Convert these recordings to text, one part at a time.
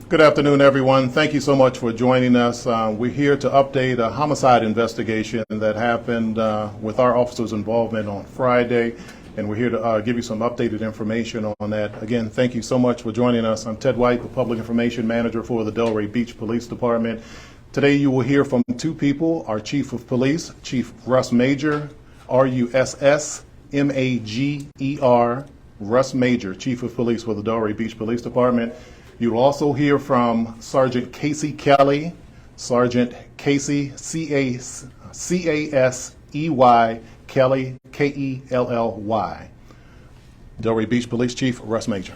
Good afternoon, everyone. Thank you so much for joining us. We're here to update a homicide investigation that happened with our officers' involvement on Friday, and we're here to give you some updated information on that. Again, thank you so much for joining us. I'm Ted White, the Public Information Manager for the Delray Beach Police Department. Today you will hear from two people, our Chief of Police, Chief Russ Major, R-U-S-S-M-A-G-E-R, Russ Major, Chief of Police for the Delray Beach Police Department. You'll also hear from Sergeant Casey Kelly, Sergeant Casey, C-A-S-E-Y, Kelly, K-E-L-L-Y. Delray Beach Police Chief Russ Major.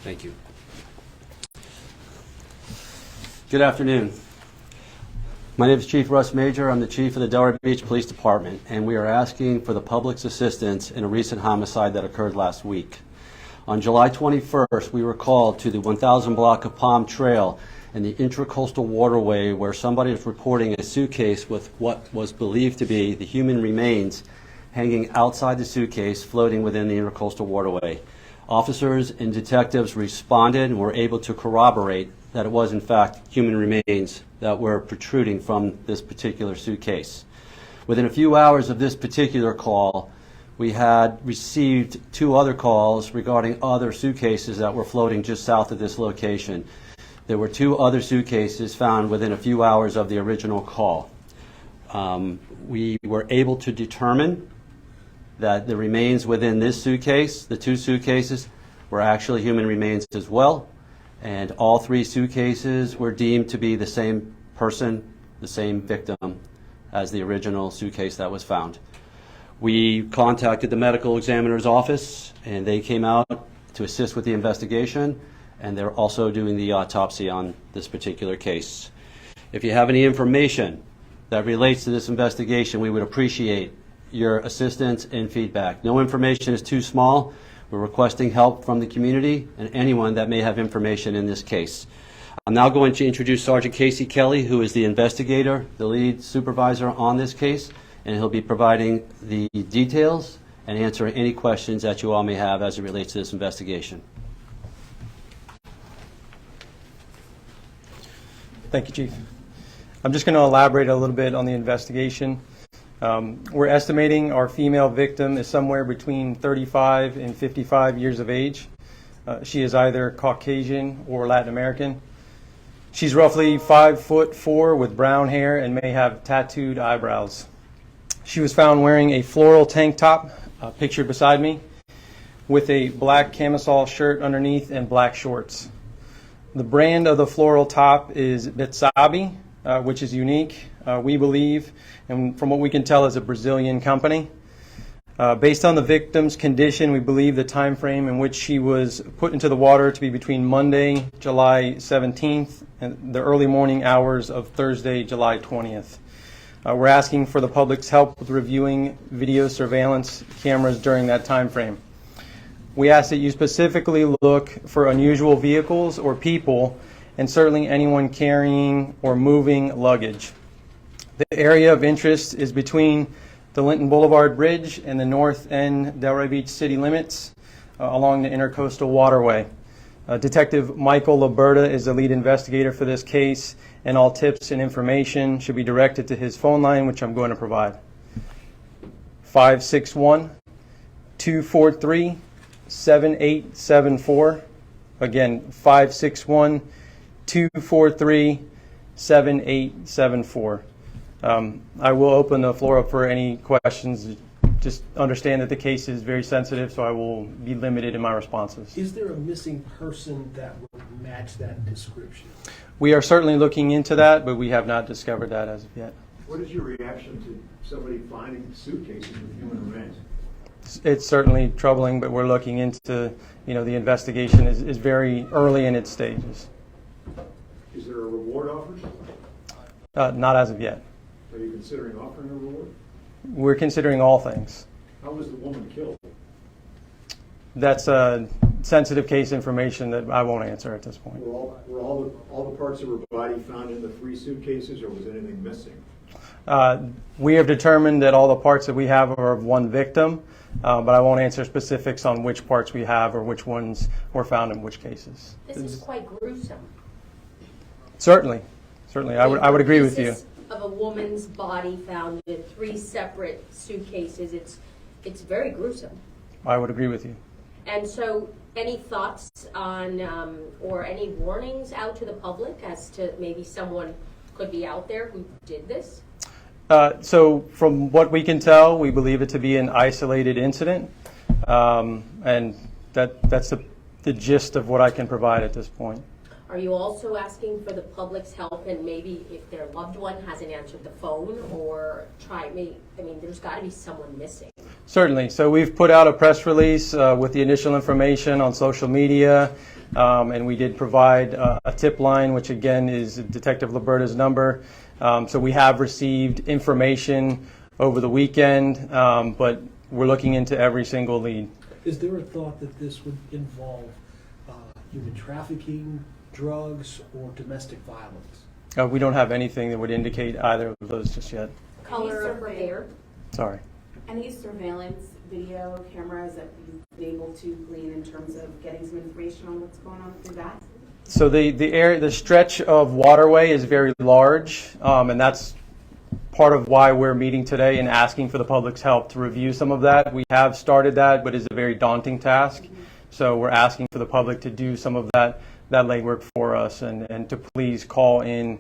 Thank you. Good afternoon. My name is Chief Russ Major. I'm the Chief of the Delray Beach Police Department, and we are asking for the public's assistance in a recent homicide that occurred last week. On July 21st, we were called to the 1000 block of Palm Trail in the intracoastal waterway where somebody was reporting a suitcase with what was believed to be the human remains hanging outside the suitcase floating within the intracoastal waterway. Officers and detectives responded and were able to corroborate that it was in fact human remains that were protruding from this particular suitcase. Within a few hours of this particular call, we had received two other calls regarding other suitcases that were floating just south of this location. There were two other suitcases found within a few hours of the original call. We were able to determine that the remains within this suitcase, the two suitcases, were actually human remains as well, and all three suitcases were deemed to be the same person, the same victim as the original suitcase that was found. We contacted the medical examiner's office, and they came out to assist with the investigation, and they're also doing the autopsy on this particular case. If you have any information that relates to this investigation, we would appreciate your assistance and feedback. No information is too small. We're requesting help from the community and anyone that may have information in this case. I'm now going to introduce Sergeant Casey Kelly, who is the investigator, the lead supervisor on this case, and he'll be providing the details and answering any questions that you all may have as it relates to this investigation. Thank you, Chief. I'm just going to elaborate a little bit on the investigation. We're estimating our female victim is somewhere between 35 and 55 years of age. She is either Caucasian or Latin American. She's roughly 5'4" with brown hair and may have tattooed eyebrows. She was found wearing a floral tank top, pictured beside me, with a black camisole shirt underneath and black shorts. The brand of the floral top is Betsabi, which is unique, we believe, and from what we can tell is a Brazilian company. Based on the victim's condition, we believe the time frame in which she was put into the water to be between Monday, July 17th, and the early morning hours of Thursday, July 20th. We're asking for the public's help with reviewing video surveillance cameras during that time frame. We ask that you specifically look for unusual vehicles or people, and certainly anyone carrying or moving luggage. The area of interest is between the Linton Boulevard Bridge and the north end Delray Beach city limits along the Intercoastal Waterway. Detective Michael Liberta is the lead investigator for this case, and all tips and information should be directed to his phone line, which I'm going to provide. 561-243-7874. Again, 561-243-7874. I will open the floor up for any questions. Just understand that the case is very sensitive, so I will be limited in my responses. Is there a missing person that would match that description? We are certainly looking into that, but we have not discovered that as of yet. What is your reaction to somebody finding suitcases with human remains? It's certainly troubling, but we're looking into, the investigation is very early in its stages. Is there a reward offered? Not as of yet. Are you considering offering a reward? We're considering all things. How was the woman killed? That's sensitive case information that I won't answer at this point. Were all the parts of her body found in the 3 suitcases, or was anything missing? We have determined that all the parts that we have are of one victim. but I won't answer specifics on which parts we have or which ones were found in which cases. This is quite gruesome. Certainly, I would agree with you. Pieces of a woman's body found in 3 separate suitcases. It's very gruesome. I would agree with you. And so, any thoughts on or any warnings out to the public as to maybe someone could be out there who did this? So from what we can tell, we believe it to be an isolated incident, and that's the gist of what I can provide at this point. Are you also asking for the public's help and maybe if their loved one hasn't answered the phone or there's got to be someone missing? Certainly. So we've put out a press release with the initial information on social media, and we did provide a tip line, which again is Detective Liberta's number. So we have received information over the weekend, but we're looking into every single lead. Is there a thought that this would involve human trafficking, drugs, or domestic violence? We don't have anything that would indicate either of those just yet. Color of her hair? Sorry. Any surveillance video cameras that you've been able to glean in terms of getting some information on what's going on through that? So the stretch of waterway is very large, and that's part of why we're meeting today and asking for the public's help to review some of that. We have started that, but it's a very daunting task. So we're asking for the public to do some of that legwork for us and to please call in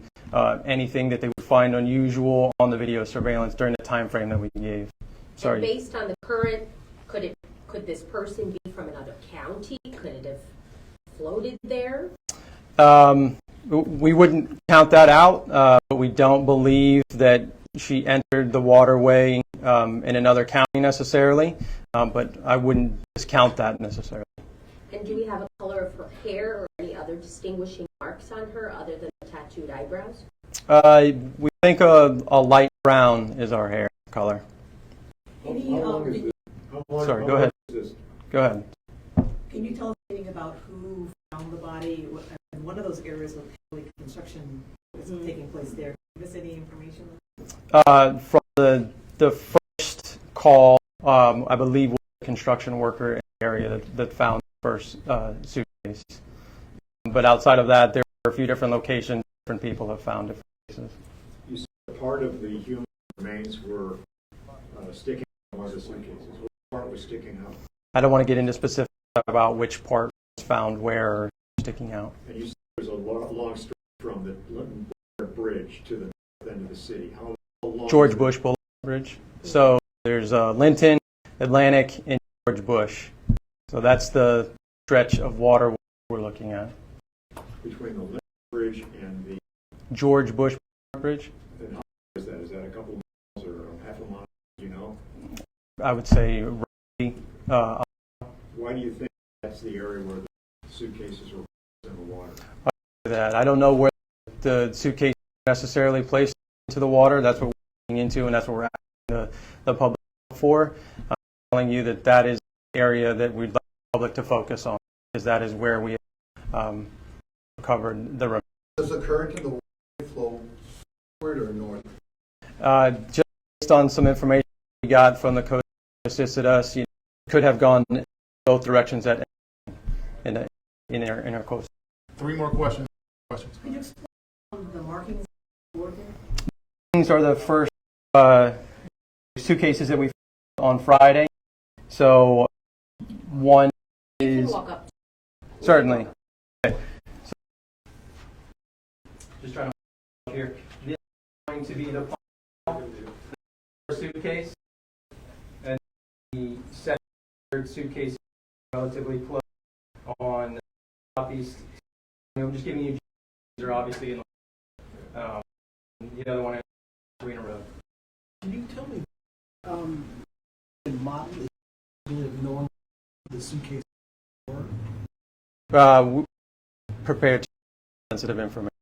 anything that they would find unusual on the video surveillance during the time frame that we gave. Sorry. And based on the current, could this person be from another county? Could it have floated there? We wouldn't count that out, but we don't believe that she entered the waterway in another county necessarily, but I wouldn't discount that necessarily. And do we have a color of her hair or any other distinguishing marks on her other than the tattooed eyebrows? We think a light brown is our hair color. How long is this? Sorry, go ahead. Go ahead. Can you tell us anything about who found the body? One of those areas of construction is taking place there. Give us any information? From the first call, I believe was a construction worker in the area that found the first suitcase. But outside of that, there were a few different locations. Different people have found different places. You said part of the human remains were sticking out of one of the suitcases. What part was sticking out? I don't want to get into specifics about which part was found where or sticking out. And you said there's a long stretch from the bridge to the north end of the city. How long? George Bush Boulevard Bridge. So there's Linton, Atlantic, and George Bush. So that's the stretch of water we're looking at. Between the Linton Bridge and the George Bush Bridge? And how far is that? Is that a couple miles or half a mile? Do you know? I would say roughly. Why do you think that's the area where the suitcases were in the water? That I don't know where the suitcase necessarily placed into the water. That's what we're looking into, and that's what we're asking the public for. I'm telling you that is the area that we'd like the public to focus on, because that is where we have covered the remains. Does the current in the water flow southward or north? Just based on some information we got from the coast that assisted us, could have gone both directions in our coast. 3 more questions. Can you explain the markings board here? These are the first suitcases that we found on Friday. So one You can is walk up. certainly. Okay. So, just trying to here. This is going to be the first suitcase, and the second, third suitcase is relatively close on the southeast. I'm just giving you. These are obviously in the other one in Arena Road. Can you tell me, in model, of knowing the suitcase were? Prepared to sensitive information.